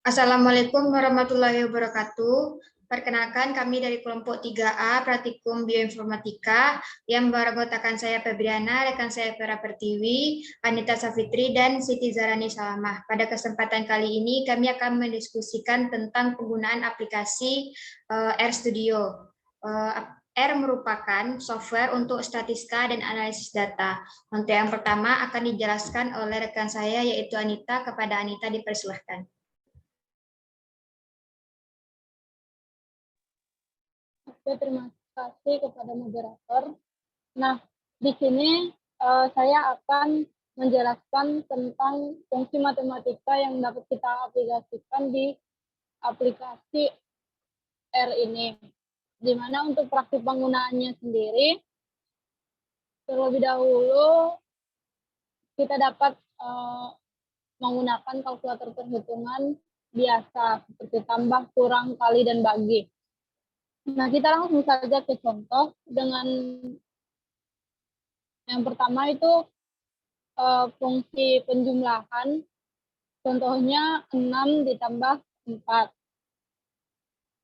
Assalamualaikum warahmatullahi wabarakatuh. Perkenalkan kami dari kelompok 3A Praktikum Bioinformatika yang beranggotakan saya Febriana, rekan saya Vera Pertiwi, Anita Safitri, dan Siti Zarani Salamah. Pada kesempatan kali ini kami akan mendiskusikan tentang penggunaan aplikasi RStudio. R merupakan software untuk statistika dan analisis data. Untuk yang pertama akan dijelaskan oleh rekan saya yaitu Anita. Kepada Anita dipersilahkan. Oke, terima kasih kepada moderator. Nah, di sini saya akan menjelaskan tentang fungsi matematika yang dapat kita aplikasikan di aplikasi R ini. Di mana untuk praktik penggunaannya sendiri, terlebih dahulu kita dapat menggunakan kalkulator perhitungan biasa, seperti tambah, kurang, kali, dan bagi. Nah, kita langsung saja ke contoh dengan yang pertama itu fungsi penjumlahan. Contohnya 6 ditambah 4.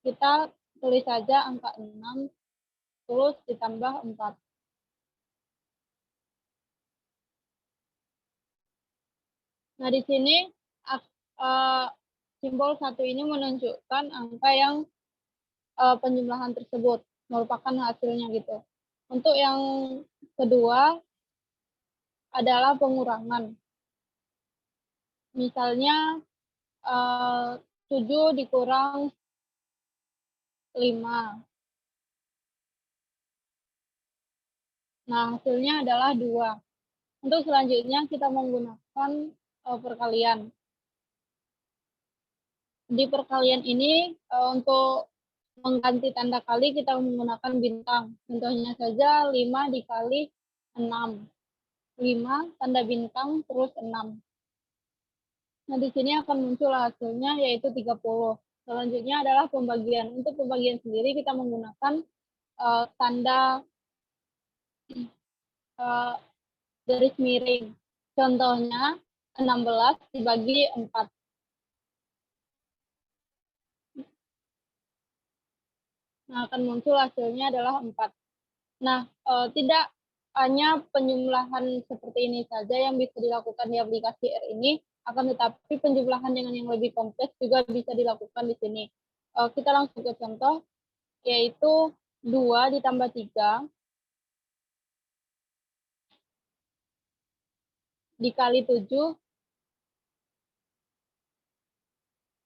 Kita tulis saja angka 6 terus ditambah 4. Nah, di sini simbol 1 ini menunjukkan angka yang penjumlahan tersebut merupakan hasilnya gitu. Untuk yang kedua adalah pengurangan. Misalnya 7 dikurang 5. Nah, hasilnya adalah 2. Untuk selanjutnya kita menggunakan perkalian. Di perkalian ini untuk mengganti tanda kali kita menggunakan bintang. Contohnya saja 5 dikali 6. 5 tanda bintang terus 6. Nah, di sini akan muncul hasilnya yaitu 30. Selanjutnya adalah pembagian. Untuk pembagian sendiri kita menggunakan tanda garis miring. Contohnya 16 dibagi 4. Nah, akan muncul hasilnya adalah 4. Nah, tidak hanya penjumlahan seperti ini saja yang bisa dilakukan di aplikasi R ini, akan tetapi penjumlahan dengan yang lebih kompleks juga bisa dilakukan di sini. Kita langsung ke contoh, yaitu 2 ditambah 3 dikali 7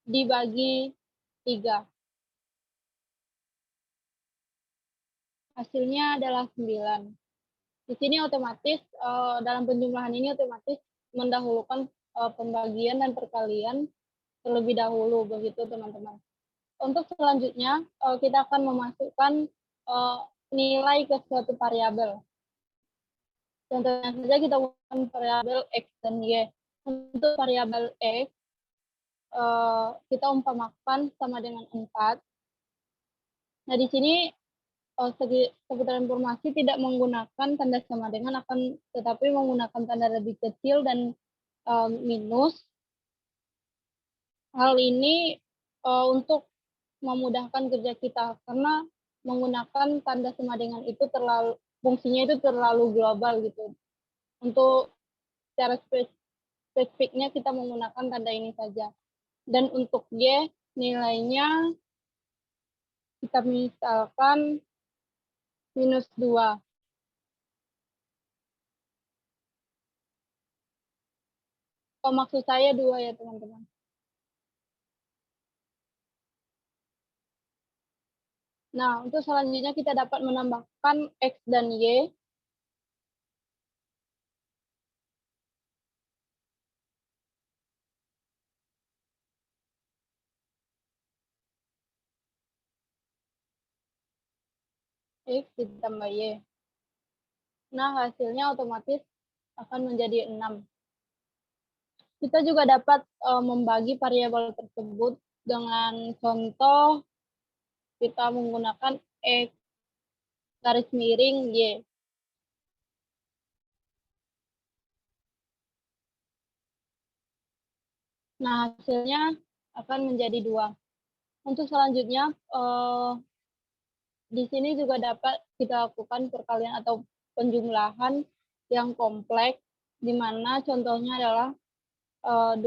dibagi 3. Hasilnya adalah 9. Di sini otomatis dalam penjumlahan ini otomatis mendahulukan pembagian dan perkalian terlebih dahulu, begitu teman-teman. Untuk selanjutnya kita akan memasukkan nilai ke suatu variabel. Contohnya saja kita menggunakan variabel x dan y. Untuk variabel x kita umpamakan sama dengan 4. Nah, di sini seputar informasi tidak menggunakan tanda sama dengan, akan tetapi menggunakan tanda lebih kecil dan minus. Hal ini untuk memudahkan kerja kita, karena menggunakan tanda sama dengan itu fungsinya itu terlalu global gitu. Untuk secara spesifiknya kita menggunakan tanda ini saja. Dan untuk Y nilainya kita misalkan minus 2. Maksud saya 2 ya teman-teman. Nah, untuk selanjutnya kita dapat menambahkan X dan Y. X ditambah Y. Nah, hasilnya otomatis akan menjadi 6. Kita juga dapat membagi variabel tersebut dengan contoh kita menggunakan X garis miring Y. Nah, hasilnya akan menjadi 2. Untuk selanjutnya, di sini juga dapat kita lakukan perkalian atau penjumlahan yang kompleks, di mana contohnya adalah 2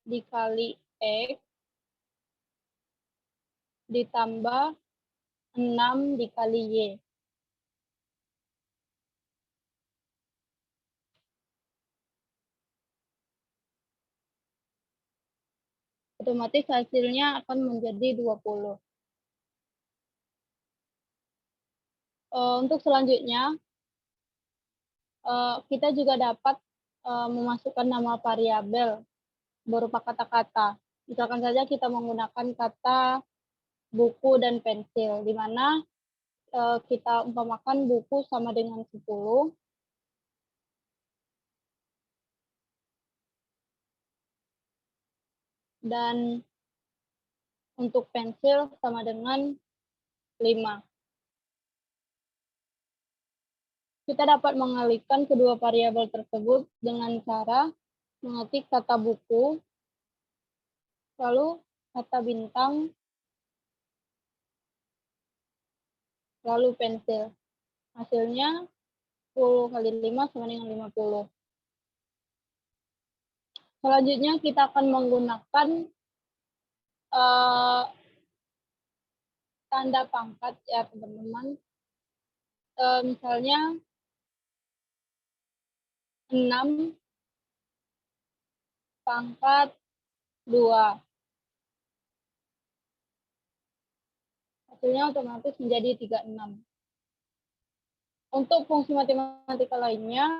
dikali X ditambah 6 dikali Y. Otomatis hasilnya akan menjadi 20. Untuk selanjutnya, kita juga dapat memasukkan nama variabel berupa kata-kata. Misalkan saja kita menggunakan kata buku dan pensil, di mana kita umpamakan buku sama dengan 10, dan untuk pensil sama dengan 5. Kita dapat mengalihkan kedua variabel tersebut dengan cara mengetik kata buku, lalu kata bintang, lalu pensil. Hasilnya 10 kali 5 sama dengan 50. Selanjutnya kita akan menggunakan tanda pangkat ya teman-teman. Misalnya 6 pangkat 2. Hasilnya otomatis menjadi 36. Untuk fungsi matematika lainnya,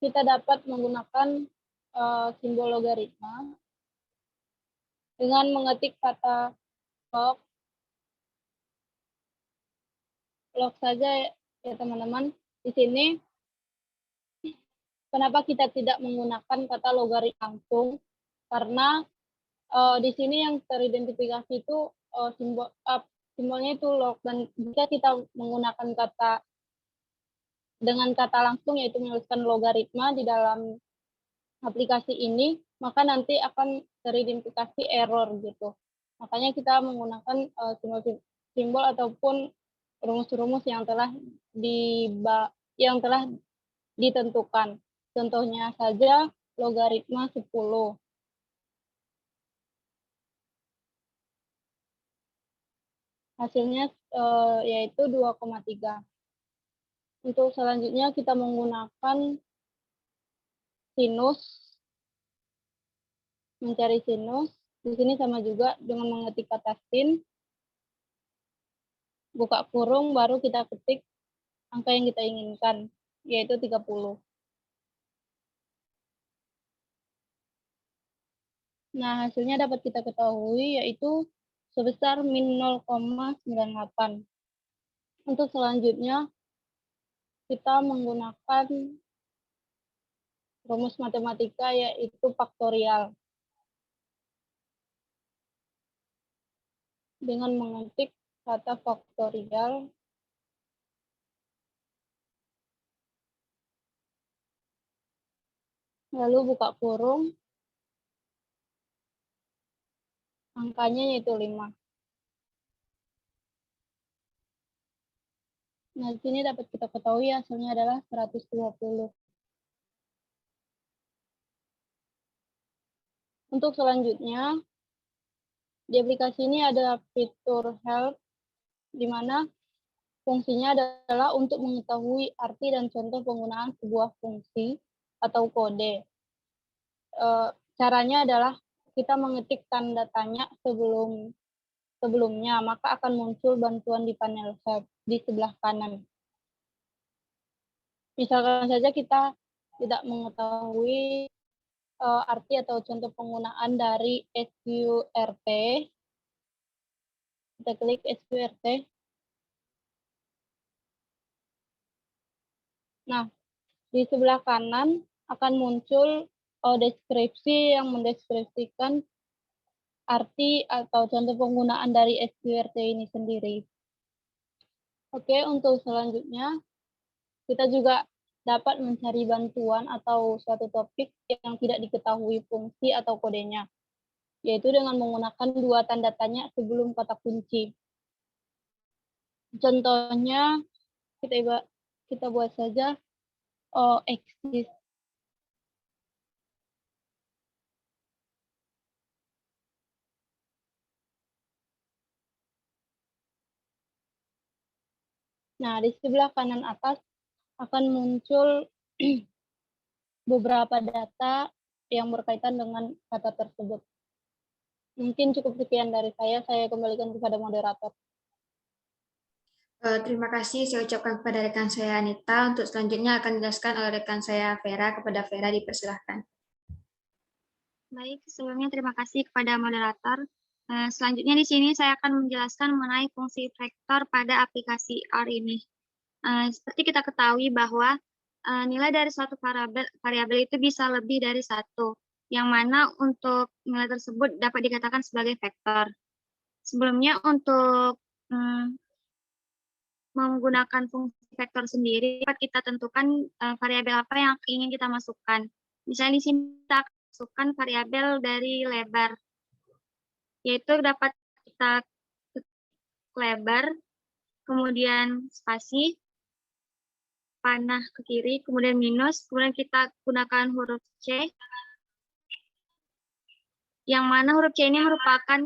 kita dapat menggunakan simbol logaritma dengan mengetik kata log saja ya teman-teman. Di sini kenapa kita tidak menggunakan kata logaritma langsung? Karena di sini yang teridentifikasi itu simbolnya itu log, dan jika kita menggunakan kata langsung, yaitu menuliskan logaritma di dalam aplikasi ini, maka nanti akan teridentifikasi error gitu. Makanya kita menggunakan simbol ataupun rumus-rumus yang telah ditentukan. Contohnya saja logaritma 10. Hasilnya yaitu 2,3. Untuk selanjutnya kita menggunakan sinus, mencari sinus. Di sini sama juga dengan mengetik kata sin, buka kurung, baru kita ketik angka yang kita inginkan, yaitu 30. Nah, hasilnya dapat kita ketahui yaitu sebesar min 0,98. Untuk selanjutnya, kita menggunakan rumus matematika yaitu faktorial. Dengan mengetik kata faktorial, lalu buka kurung, angkanya yaitu 5. Nah, di sini dapat kita ketahui hasilnya adalah 120. Untuk selanjutnya, di aplikasi ini ada fitur help, di mana fungsinya adalah untuk mengetahui arti dan contoh penggunaan sebuah fungsi atau kode. Caranya adalah kita mengetik tanda tanya sebelumnya, maka akan muncul bantuan di panel help di sebelah kanan. Misalkan saja kita tidak mengetahui arti atau contoh penggunaan dari SQRT. Kita klik SQRT. Nah, di sebelah kanan akan muncul deskripsi yang mendeskripsikan arti atau contoh penggunaan dari SQRT ini sendiri. Oke, untuk selanjutnya kita juga dapat mencari bantuan atau suatu topik yang tidak diketahui fungsi atau kodenya, yaitu dengan menggunakan dua tanda tanya sebelum kata kunci. Contohnya, kita buat saja exist. Nah, di sebelah kanan atas akan muncul beberapa data yang berkaitan dengan kata tersebut. Mungkin cukup sekian dari saya kembalikan kepada moderator. Terima kasih saya ucapkan kepada rekan saya Anita. Untuk selanjutnya akan dijelaskan oleh rekan saya Vera. Kepada Vera dipersilahkan. Baik, sebelumnya terima kasih kepada moderator. Selanjutnya di sini saya akan menjelaskan mengenai fungsi vektor pada aplikasi R ini. Seperti kita ketahui bahwa nilai dari suatu variabel itu bisa lebih dari satu, yang mana untuk nilai tersebut dapat dikatakan sebagai vektor. Sebelumnya untuk menggunakan fungsi vektor sendiri, dapat kita tentukan variabel apa yang ingin kita masukkan. Misalnya di sini kita masukkan variabel dari lebar, yaitu dapat kita lebar, kemudian spasi, panah ke kiri, kemudian minus, kemudian kita gunakan huruf C, yang mana huruf C ini merupakan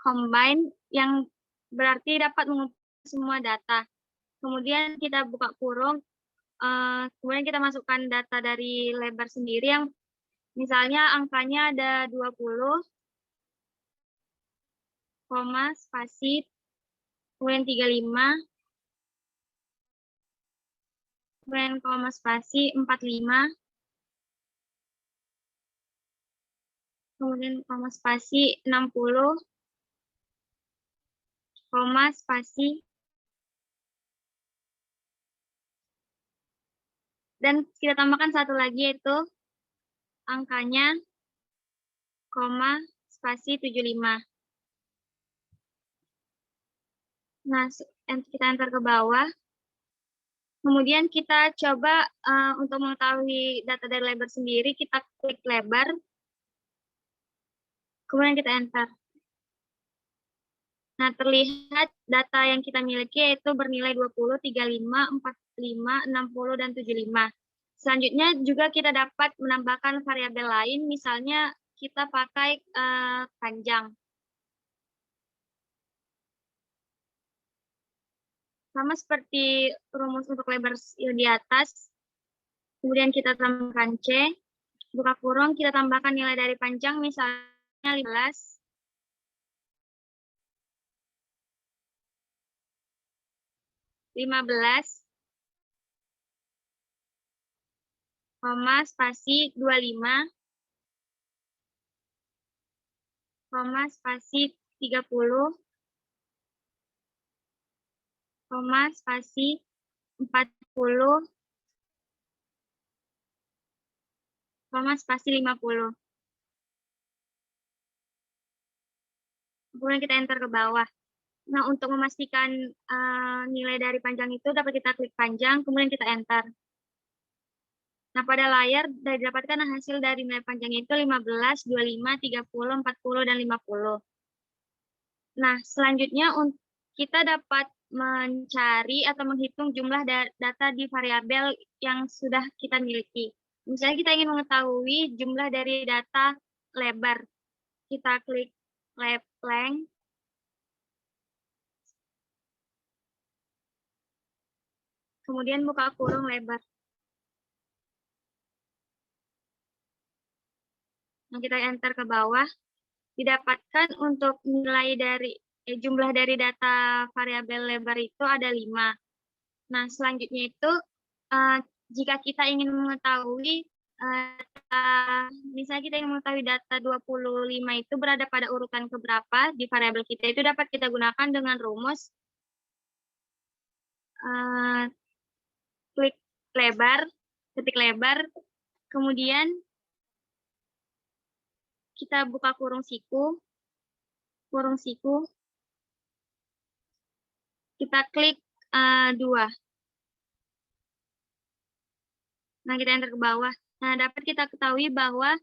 combine, yang berarti dapat mengumpulkan semua data. Kemudian kita buka kurung, kemudian kita masukkan data dari lebar sendiri yang misalnya angkanya ada 20, spasi, kemudian 35, kemudian koma spasi 45, kemudian koma spasi 60, koma spasi, dan kita tambahkan satu lagi yaitu angkanya koma spasi 75. Nah, kita enter ke bawah. Kemudian kita coba untuk mengetahui data dari lebar sendiri, kita klik lebar, kemudian kita enter. Nah, terlihat data yang kita miliki yaitu bernilai 20, 35, 45, 60, dan 75. Selanjutnya juga kita dapat menambahkan variabel lain, misalnya kita pakai panjang. Sama seperti rumus untuk lebar di atas, kemudian kita tambahkan C, buka kurung, kita tambahkan nilai dari panjang, misalnya 15, 15, koma spasi 25, koma spasi 30, koma spasi 40, koma spasi 50. Kemudian kita enter ke bawah. Nah, untuk memastikan nilai dari panjang itu dapat kita klik panjang, kemudian kita enter. Nah, pada layar didapatkan hasil dari nilai panjang itu 15, 25, 30, 40, dan 50. Nah, selanjutnya kita dapat mencari atau menghitung jumlah data di variabel yang sudah kita miliki. Misalnya kita ingin mengetahui jumlah dari data lebar. Kita klik length, kemudian buka kurung lebar. Nah, kita enter ke bawah, didapatkan untuk nilai dari jumlah dari data variabel lebar itu ada 5. Nah, selanjutnya itu jika kita ingin mengetahui misalnya kita ingin mengetahui data 25 itu berada pada urutan keberapa di variabel kita, itu dapat kita gunakan dengan rumus klik lebar, ketik lebar, kemudian kita buka kurung siku, kita klik 2. Nah, kita enter ke bawah. Nah, dapat kita ketahui bahwa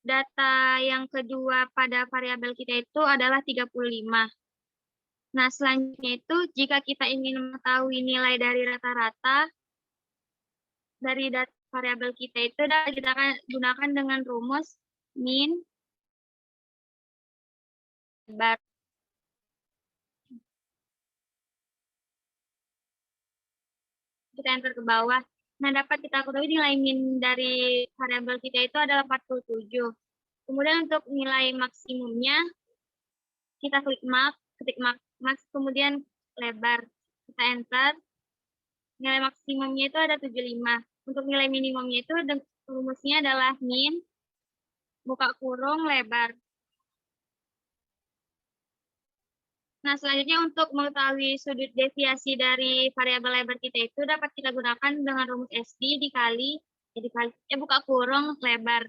data yang kedua pada variabel kita itu adalah 35. Nah, selanjutnya itu jika kita ingin mengetahui nilai dari rata-rata dari data variabel kita itu dapat kita akan gunakan dengan rumus min lebar. Kita enter ke bawah. Nah, dapat kita ketahui nilai min dari variabel kita itu adalah 47. Kemudian untuk nilai maksimumnya, kita klik ketik max, kemudian lebar. Kita enter. Nilai maksimumnya itu ada 75. Untuk nilai minimumnya itu rumusnya adalah min, buka kurung, lebar. Nah, selanjutnya untuk mengetahui sudut deviasi dari variabel lebar kita itu dapat kita gunakan dengan rumus SD dikali, buka kurung, lebar.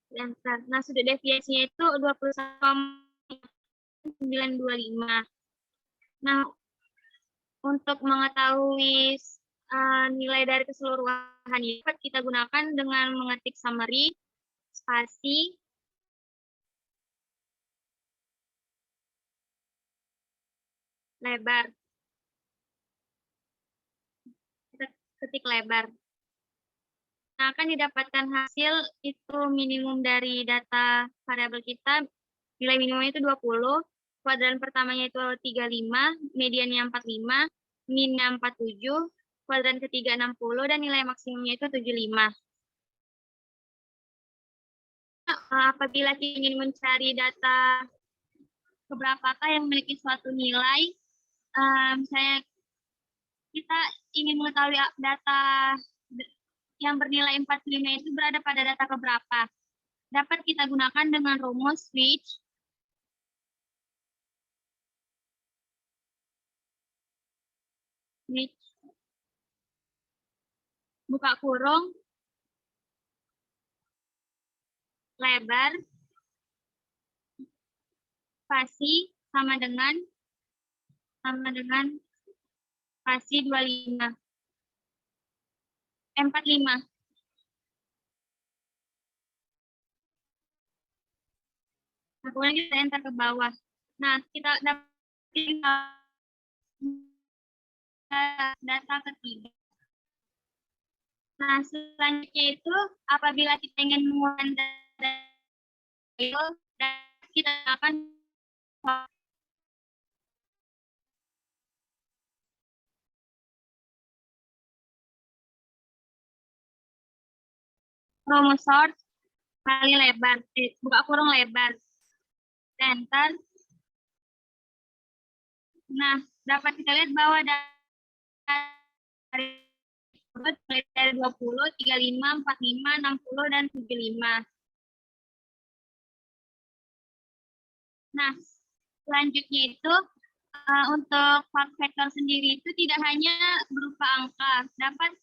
Nah, sudut deviasinya itu 21,925. Nah, untuk mengetahui nilai dari keseluruhan ini dapat kita gunakan dengan mengetik summary, spasi, lebar. Kita ketik lebar. Nah, akan didapatkan hasil itu minimum dari data variabel kita. Nilai minimumnya itu 20, kuadran pertamanya itu 35, mediannya 45, minnya 47, kuadran ketiga 60, dan nilai maksimumnya itu 75. Apabila kita ingin mencari data keberapakah yang memiliki suatu nilai, misalnya kita ingin mengetahui data yang bernilai 45 itu berada pada data keberapa. Dapat kita gunakan dengan rumus switch. Buka kurung, lebar, spasi sama dengan spasi 25. 45. Nah, kemudian kita enter ke bawah. Nah, kita dapat data ketiga. Nah, selanjutnya itu apabila kita ingin menggunakan data itu, kita akan rumus sort kali lebar, buka kurung lebar, enter. Nah, dapat kita lihat bahwa dari 20, 35, 45, 60, dan 75. Nah, selanjutnya itu untuk part vektor sendiri itu tidak hanya berupa angka, dapat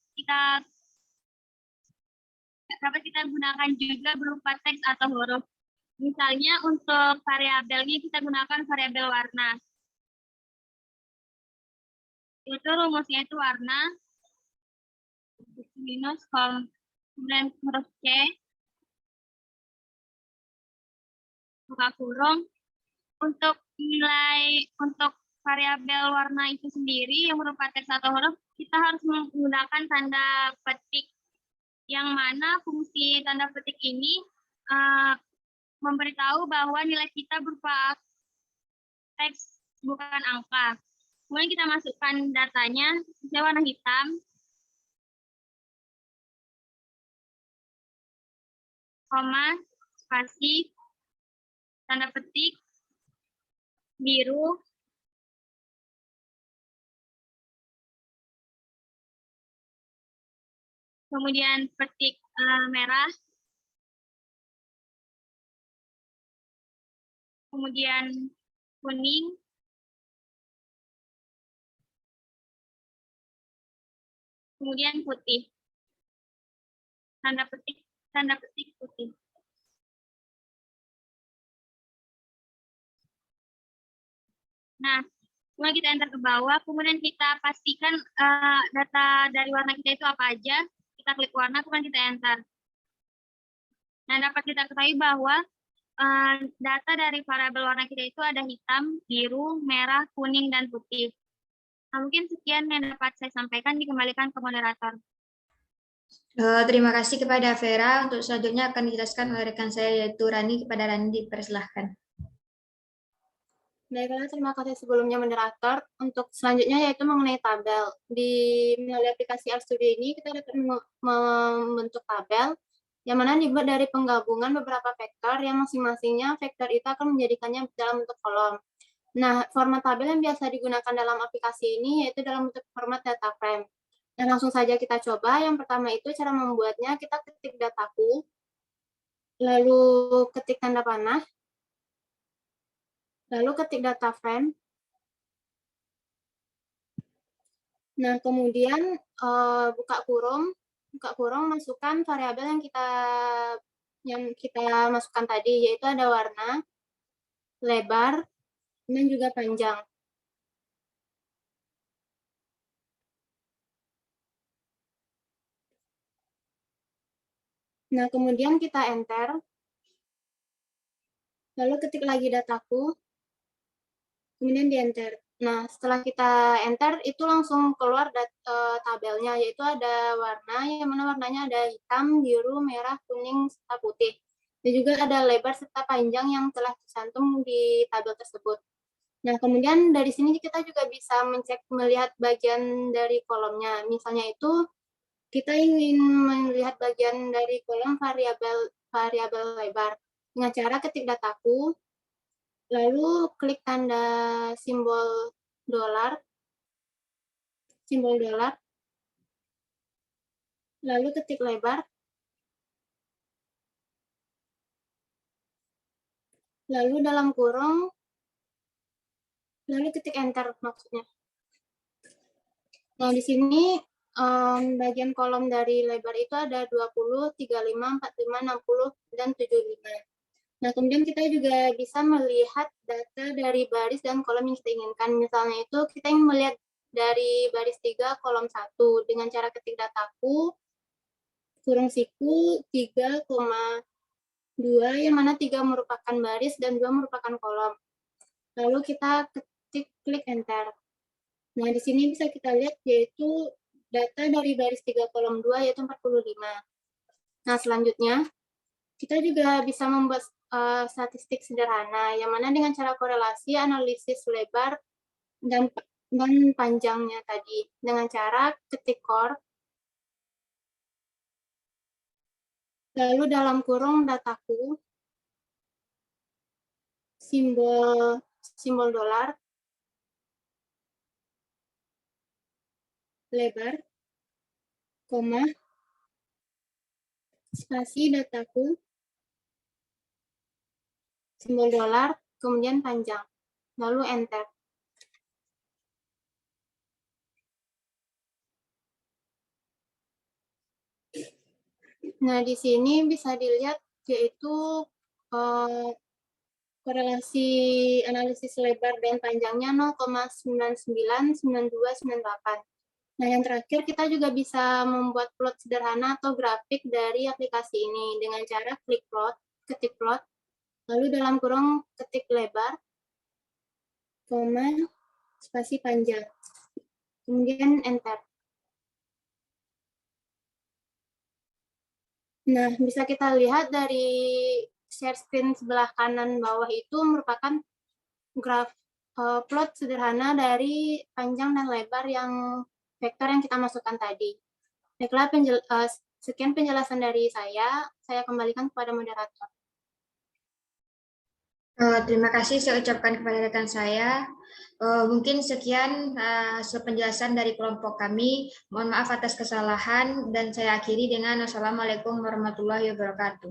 kita gunakan juga berupa teks atau huruf. Misalnya untuk variabelnya kita gunakan variabel warna. Itu rumusnya itu warna minus kemudian huruf C, buka kurung. Untuk nilai untuk variabel warna itu sendiri yang berupa teks atau huruf, kita harus menggunakan tanda petik, yang mana fungsi tanda petik ini memberitahu bahwa nilai kita berupa teks, bukan angka. Kemudian kita masukkan datanya, misalnya warna hitam, koma, spasi, tanda petik, biru, kemudian petik merah, kemudian kuning, kemudian putih. Tanda petik putih. Nah, Kemudian kita enter ke bawah, kemudian kita pastikan data dari warna kita itu apa aja. Kita klik warna, kemudian kita enter. Nah, dapat kita ketahui bahwa data dari variabel warna kita itu ada hitam, biru, merah, kuning, dan putih. Nah, mungkin sekian yang dapat saya sampaikan, dikembalikan ke moderator. Terima kasih kepada Vera. Untuk selanjutnya akan dijelaskan oleh rekan saya yaitu Rani. Kepada Rani dipersilahkan. Baiklah, terima kasih sebelumnya moderator. Untuk selanjutnya yaitu mengenai tabel. Melalui aplikasi RStudio ini kita dapat membentuk tabel yang mana dibuat dari penggabungan beberapa vektor yang masing-masingnya vektor itu akan menjadikannya dalam bentuk kolom. Nah, format tabel yang biasa digunakan dalam aplikasi ini yaitu dalam bentuk format data frame. Dan langsung saja kita coba. Yang pertama itu cara membuatnya, kita ketik dataku, lalu ketik tanda panah, lalu ketik data frame. Nah, kemudian buka kurung, masukkan variabel yang kita masukkan tadi, yaitu ada warna, lebar, dan juga panjang. Nah, kemudian kita enter, lalu ketik lagi dataku, kemudian di enter. Nah, setelah kita enter, itu langsung keluar tabelnya, yaitu ada warna, yang mana warnanya ada hitam, biru, merah, kuning, serta putih. Dan juga ada lebar serta panjang yang telah tercantum di tabel tersebut. Nah, kemudian dari sini kita juga bisa melihat bagian dari kolomnya. Misalnya itu, kita ingin melihat bagian dari kolom variabel lebar. Dengan cara ketik dataku, lalu klik tanda simbol dolar, lalu ketik lebar, lalu dalam kurung, lalu ketik enter maksudnya. Nah, di sini bagian kolom dari lebar itu ada 20, 35, 45, 60, dan 75. Nah, kemudian kita juga bisa melihat data dari baris dan kolom yang kita inginkan. Misalnya itu kita ingin melihat dari baris 3, kolom 1, dengan cara ketik dataku, kurung siku 3,2, yang mana 3 merupakan baris dan 2 merupakan kolom. Lalu kita klik enter. Nah, di sini bisa kita lihat yaitu data dari baris 3 kolom 2 yaitu 45. Nah, selanjutnya kita juga bisa membuat statistik sederhana, yang mana dengan cara korelasi, analisis lebar, dan panjangnya tadi. Dengan cara ketik core, lalu dalam kurung dataku, simbol dolar, lebar, koma, spasi dataku, simbol dolar, kemudian panjang, lalu enter. Nah, di sini bisa dilihat yaitu korelasi analisis lebar dan panjangnya 0,999298. Nah, yang terakhir kita juga bisa membuat plot sederhana atau grafik dari aplikasi ini dengan cara ketik plot, lalu dalam kurung ketik lebar, koma, spasi panjang, kemudian enter. Nah, bisa kita lihat dari share screen sebelah kanan bawah itu merupakan plot sederhana dari panjang dan lebar vektor yang kita masukkan tadi. Baiklah, sekian penjelasan dari saya kembalikan kepada moderator. Terima kasih saya ucapkan kepada rekan saya. Mungkin sekian penjelasan dari kelompok kami. Mohon maaf atas kesalahan dan saya akhiri dengan wassalamualaikum warahmatullahi wabarakatuh.